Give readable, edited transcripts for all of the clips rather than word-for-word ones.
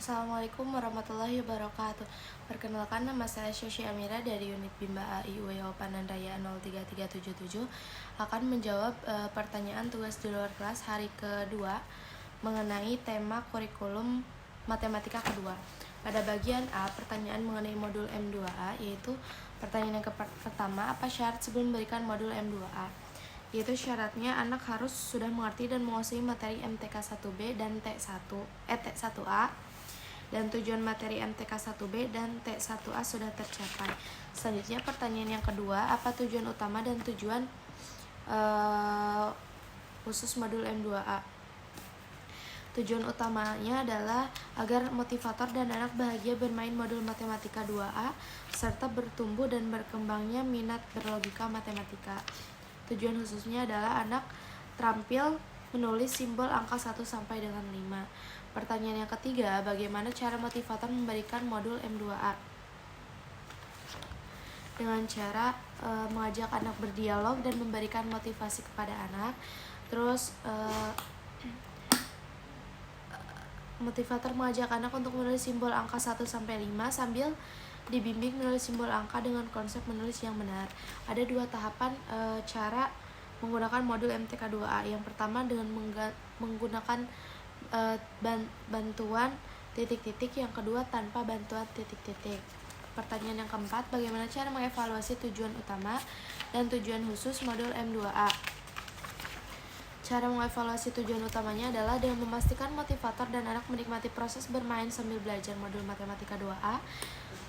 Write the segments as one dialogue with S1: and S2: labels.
S1: Assalamualaikum warahmatullahi wabarakatuh. Perkenalkan, nama saya Syosy Amira dari unit Bimba AIUEO Pananraya 03377 akan menjawab pertanyaan tugas di luar kelas hari kedua mengenai tema kurikulum matematika kedua. Pada bagian A, pertanyaan mengenai modul M2A, yaitu pertanyaan yang pertama, apa syarat sebelum memberikan modul M2A? Yaitu syaratnya anak harus sudah mengerti dan menguasai materi MTK 1B dan T1A, dan tujuan materi MTK 1B dan T1A sudah tercapai. Selanjutnya pertanyaan yang kedua, apa tujuan utama dan tujuan khusus modul M2A? Tujuan utamanya adalah agar motivator dan anak bahagia bermain modul matematika 2A serta bertumbuh dan berkembangnya minat berlogika matematika. Tujuan khususnya adalah anak terampil menulis simbol angka 1 sampai dengan 5. Pertanyaan yang ketiga, bagaimana cara motivator memberikan modul M2A? Dengan cara mengajak anak berdialog dan memberikan motivasi kepada anak. Terus motivator mengajak anak untuk menulis simbol angka 1 sampai 5 sambil dibimbing menulis simbol angka dengan konsep menulis yang benar. Ada dua tahapan cara menggunakan modul MTK 2A. Yang pertama dengan menggunakan bantuan titik-titik, yang kedua tanpa bantuan titik-titik. Pertanyaan yang keempat, bagaimana cara mengevaluasi tujuan utama dan tujuan khusus modul M2A? Cara mengevaluasi tujuan utamanya adalah dengan memastikan motivator dan anak menikmati proses bermain sambil belajar modul matematika 2A,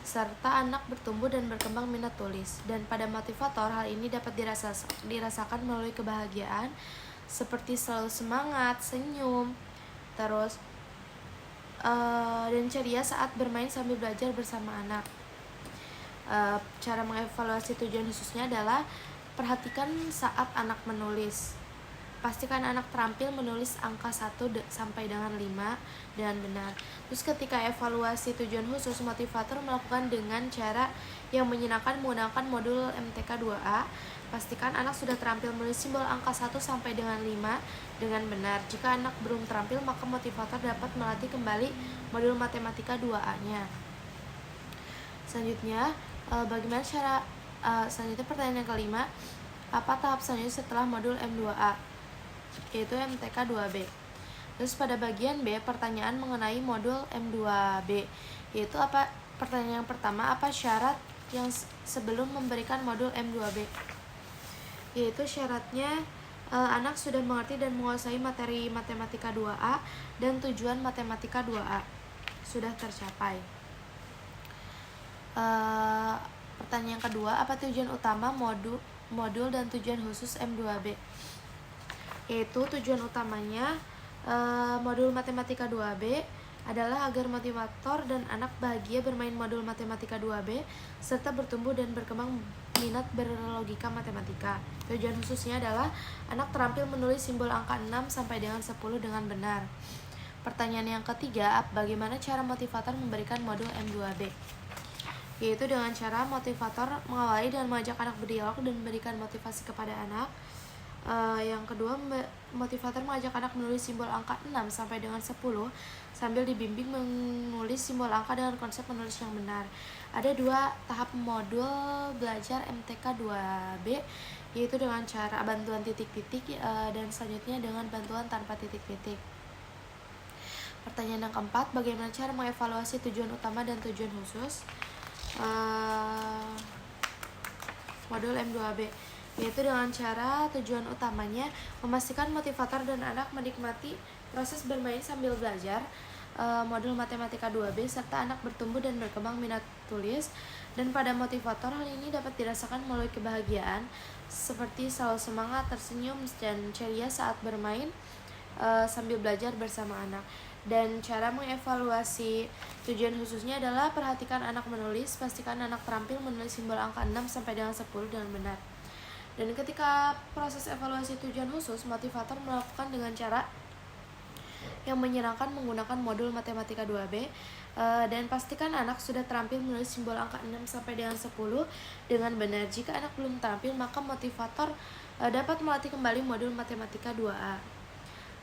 S1: serta anak bertumbuh dan berkembang minat tulis. Dan pada motivator, hal ini dapat dirasakan melalui kebahagiaan seperti selalu semangat, senyum, terus dan ceria saat bermain sambil belajar bersama anak. Cara mengevaluasi tujuan khususnya adalah perhatikan saat anak menulis. Pastikan anak terampil menulis angka 1 sampai dengan 5 dengan benar. Terus ketika evaluasi tujuan khusus, motivator melakukan dengan cara yang menyenangkan menggunakan modul MTK 2A. Pastikan anak sudah terampil menulis simbol angka 1 sampai dengan 5 dengan benar. Jika anak belum terampil, maka motivator dapat melatih kembali modul matematika 2A-nya. Selanjutnya, selanjutnya pertanyaan yang kelima, apa tahap selanjutnya setelah modul M2A? Yaitu MTK 2B. Terus pada bagian B, pertanyaan mengenai modul M2B, yaitu apa? Pertanyaan yang pertama, apa syarat yang sebelum memberikan modul M2B? Yaitu syaratnya anak sudah mengerti dan menguasai materi matematika 2A dan tujuan matematika 2A sudah tercapai. Pertanyaan yang kedua, apa tujuan utama modul dan tujuan khusus M2B? Yaitu tujuan utamanya modul matematika 2B adalah agar motivator dan anak bahagia bermain modul matematika 2B serta bertumbuh dan berkembang minat berlogika matematika. Tujuan khususnya adalah anak terampil menulis simbol angka 6 sampai dengan 10 dengan benar. Pertanyaan yang ketiga, bagaimana cara motivator memberikan modul M2B? Yaitu dengan cara motivator mengawali dan mengajak anak berdialog dan memberikan motivasi kepada anak. Yang kedua, motivator mengajak anak menulis simbol angka 6 sampai dengan 10 sambil dibimbing menulis simbol angka dengan konsep menulis yang benar. Ada dua tahap modul belajar MTK 2B, yaitu dengan cara bantuan titik-titik dan selanjutnya dengan bantuan tanpa titik-titik. Pertanyaan yang keempat, bagaimana cara mengevaluasi tujuan utama dan tujuan khusus modul M2B? Yaitu dengan cara tujuan utamanya memastikan motivator dan anak menikmati proses bermain sambil belajar modul matematika 2B serta anak bertumbuh dan berkembang minat tulis. Dan pada motivator, hal ini dapat dirasakan melalui kebahagiaan seperti selalu semangat, tersenyum, dan ceria saat bermain sambil belajar bersama anak. Dan cara mengevaluasi tujuan khususnya adalah perhatikan anak menulis, pastikan anak terampil menulis simbol angka 6 sampai dengan 10 dengan benar. Dan ketika proses evaluasi tujuan khusus, motivator melakukan dengan cara yang menyenangkan menggunakan modul matematika 2B dan pastikan anak sudah terampil menulis simbol angka 6 sampai dengan 10 dengan benar. Jika anak belum terampil, maka motivator dapat melatih kembali modul matematika 2A.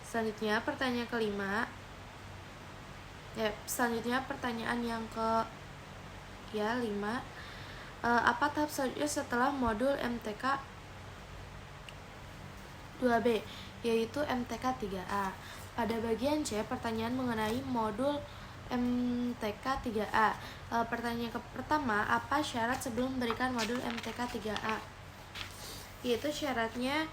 S1: Selanjutnya, pertanyaan kelima, Ya, selanjutnya pertanyaan yang ke 5. Apa tahap selanjutnya setelah modul MTK 2B, yaitu MTK 3A? Pada bagian C, pertanyaan mengenai modul MTK 3A. Pertanyaan pertama, apa syarat sebelum memberikan modul MTK 3A? Yaitu syaratnya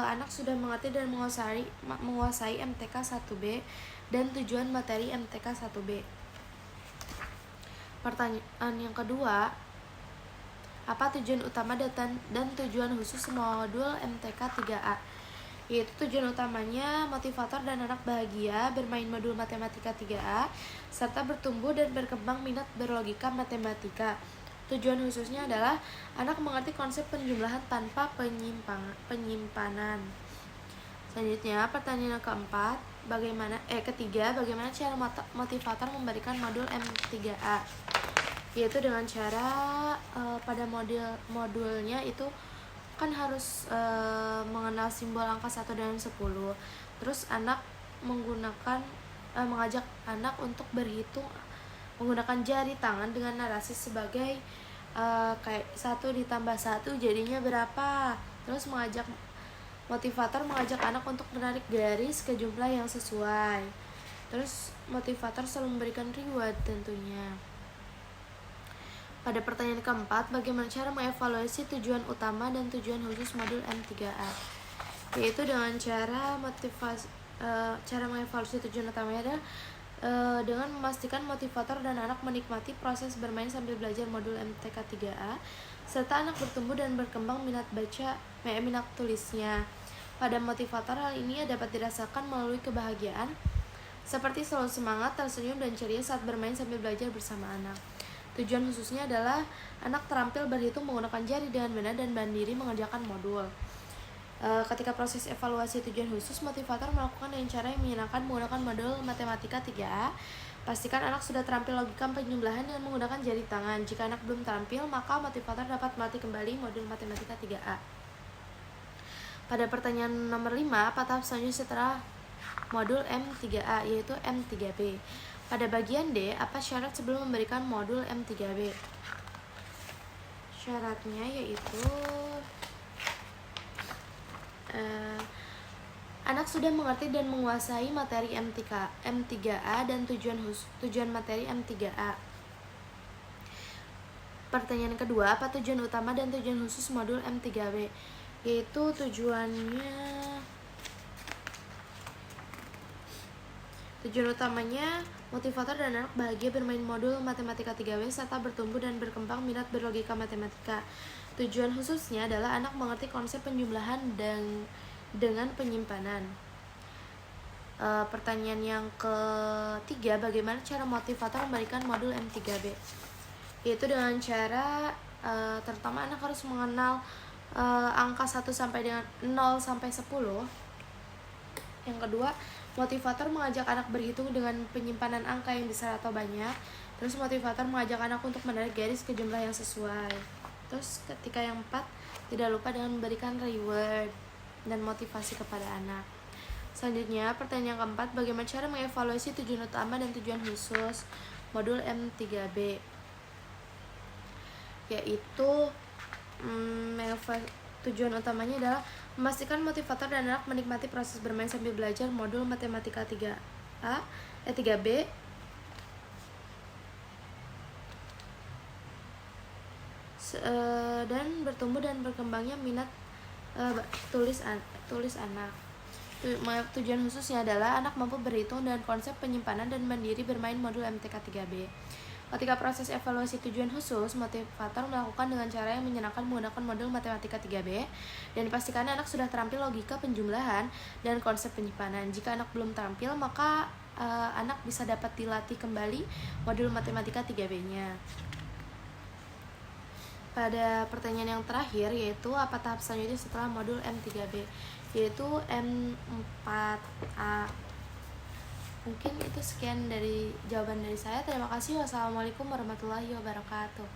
S1: anak sudah mengerti dan menguasai MTK 1B dan tujuan materi MTK 1B. Pertanyaan yang kedua, apa tujuan utama dan tujuan khusus modul MTK 3A? Yaitu tujuan utamanya motivator dan anak bahagia bermain modul matematika 3A serta bertumbuh dan berkembang minat berlogika matematika. Tujuan khususnya adalah anak mengerti konsep penjumlahan tanpa penyimpanan. Selanjutnya, pertanyaan yang keempat, ketiga, bagaimana cara motivator memberikan modul M3A? Yaitu dengan cara pada modulnya itu kan harus mengenal simbol angka 1 dan 10. Terus anak mengajak anak untuk berhitung menggunakan jari tangan dengan narasi sebagai kayak 1 ditambah 1 jadinya berapa. Terus motivator mengajak anak untuk menarik garis ke jumlah yang sesuai. Terus motivator selalu memberikan reward tentunya. Pada pertanyaan keempat, bagaimana cara mengevaluasi tujuan utama dan tujuan khusus modul M3A? Yaitu dengan cara mengevaluasi tujuan utamanya adalah dengan memastikan motivator dan anak menikmati proses bermain sambil belajar modul MTK 3A serta anak bertumbuh dan berkembang minat tulisnya. Pada motivator, hal ini dapat dirasakan melalui kebahagiaan seperti selalu semangat, tersenyum, dan ceria saat bermain sambil belajar bersama anak. Tujuan khususnya adalah anak terampil berhitung menggunakan jari dengan benar dan mandiri mengerjakan modul. Ketika proses evaluasi tujuan khusus, motivator melakukan dengan cara yang menyenangkan menggunakan modul matematika 3A. Pastikan anak sudah terampil logika penjumlahan dengan menggunakan jari tangan. Jika anak belum terampil, maka motivator dapat melatih kembali modul matematika 3A. Pada pertanyaan nomor 5, apa tahap selanjutnya setelah modul M3A, yaitu M3B? Pada bagian D, apa syarat sebelum memberikan modul M3B? Syaratnya yaitu anak sudah mengerti dan menguasai materi M3A dan tujuan materi M3A. Pertanyaan kedua, apa tujuan utama dan tujuan khusus modul M3B? Yaitu tujuan utamanya motivator dan anak bahagia bermain modul matematika 3W serta bertumbuh dan berkembang minat berlogika matematika. Tujuan khususnya adalah anak mengerti konsep penjumlahan dan dengan penyimpanan. Pertanyaan yang ketiga, bagaimana cara motivator memberikan modul M3B? Yaitu dengan cara terutama anak harus mengenal angka 1 sampai dengan 0 sampai 10. Yang kedua, motivator mengajak anak berhitung dengan penyimpanan angka yang besar atau banyak. Terus motivator mengajak anak untuk menarik garis ke jumlah yang sesuai. Terus ketika yang 4, tidak lupa dengan memberikan reward dan motivasi kepada anak. Selanjutnya, pertanyaan yang keempat, bagaimana cara mengevaluasi tujuan utama dan tujuan khusus modul M3B? Yaitu tujuan utamanya adalah memastikan motivator dan anak menikmati proses bermain sambil belajar modul matematika 3B dan bertumbuh dan berkembangnya minat tulis anak. Tujuan khususnya adalah anak mampu berhitung dengan konsep penyimpanan dan mandiri bermain modul MTK 3B. Ketika proses evaluasi tujuan khusus, motivator melakukan dengan cara yang menyenangkan menggunakan modul matematika 3B dan dipastikan anak sudah terampil logika penjumlahan dan konsep penyimpanan. Jika anak belum terampil, maka anak bisa dapat dilatih kembali modul matematika 3B-nya. Pada pertanyaan yang terakhir, yaitu apa tahap selanjutnya setelah modul M3B, yaitu M4A. Mungkin itu sekian dari jawaban dari saya. Terima kasih. Wassalamualaikum warahmatullahi wabarakatuh.